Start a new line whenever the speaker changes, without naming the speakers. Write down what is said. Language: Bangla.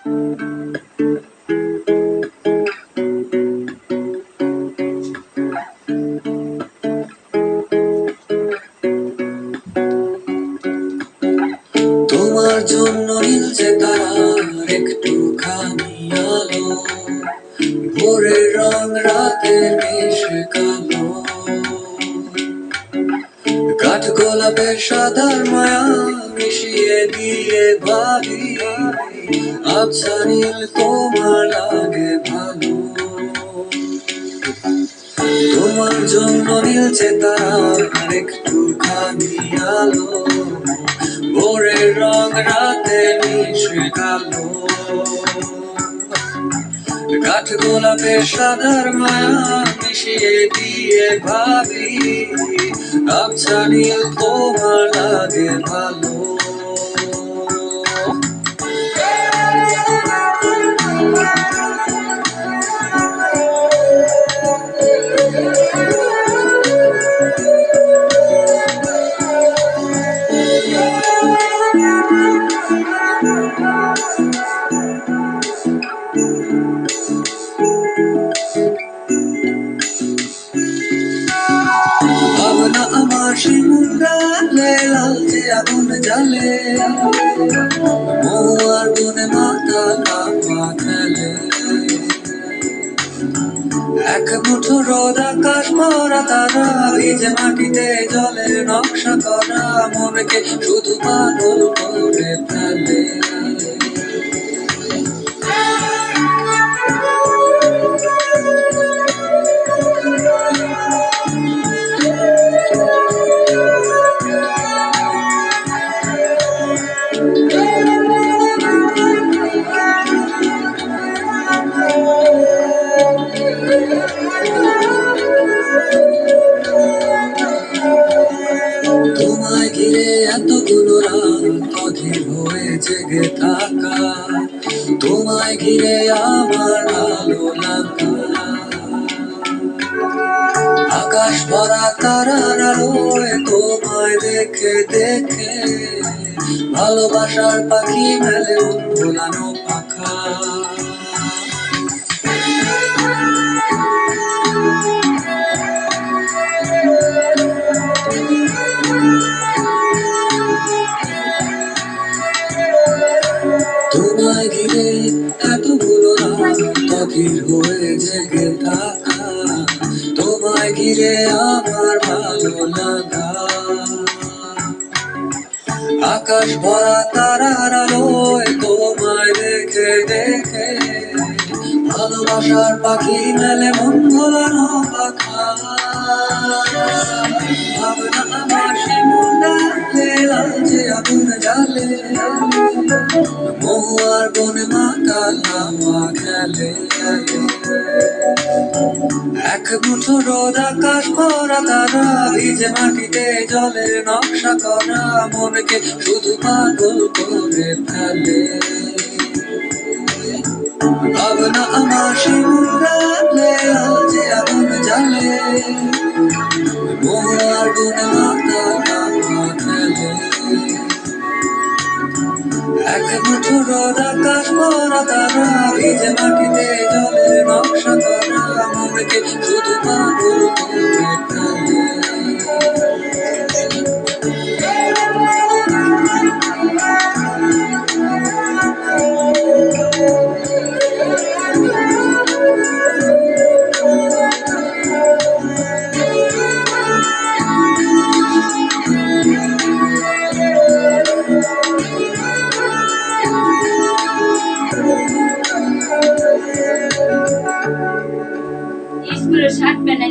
তোমার জন্য নীলছে তারার একটুখানি আলো, ভোরের রং রাতের মিশে কালো। কাঠ গোলাপের সাদার মায়া মিশিয়ে দিয়ে ভাবি, আবছা নীল তোমার লাগে ভালো। তোমার জন্য নীলছে তারার একটুখানি আলো, ভোরের রং রাতে মিশে কালো। কাঠ গোলাপের সাদার মায়া মিশিয়ে দিয়ে ভাবি, আবছা নীল তোমার লাগে ভালো। ভাবনা আমার শিমুল গালে লালচে আগুন জ্বালে, মহুয়ার বনে মাথা লাফা খেলে। এক মুঠো রোদ আকাশ ভরা তারা, ভিজে মাটিতে জলের নকশা করা, মনকে শুধু পাগল করে ফেলে। তোমায় ঘিরে এতগুলো রাত অধীর হয়ে জেগে থাকা, তোমায় ঘিরে আমার ভালো লাগা। আকাশ ভরা তারার আলোয় তোমায় দেখে দেখে, ভালোবাসার পাখি মেলে ভোলানো পাখা। তোমায় ঘিরে এতগুলো রাত অধীর হয়ে জেগে থাকা, তোমায় ঘিরে আমার ভালো লাগা। আকাশ ভরা তারার আলোয় তোমায় দেখে দেখে, ভালোবাসার পাখি মেলে মন ভোলানো পাখা। ভাবনা আমার শিমুল গালে লালচে আগুন জ্বালে, মহুয়ার বনে মাথা লাফা খেলে। এক মুঠো রোদ আকাশ ভরা তারা, ভিজে মাটিতে জলের নকশা করা, মনকে শুধু পাগল করে ফেলে। ভাবনা আমার শিমুল গালে লালচে আগুন জ্বালে, মহুয়ার বনে মাথা লাফা খেলে। এক মুঠো রোদ আকাশ ভরা তারা, ভিজে মাটিতে জলের নকশা করা, মনকে শুধু পাগল করে ফেলে।
স্কুলের শার্ট প্যান্ট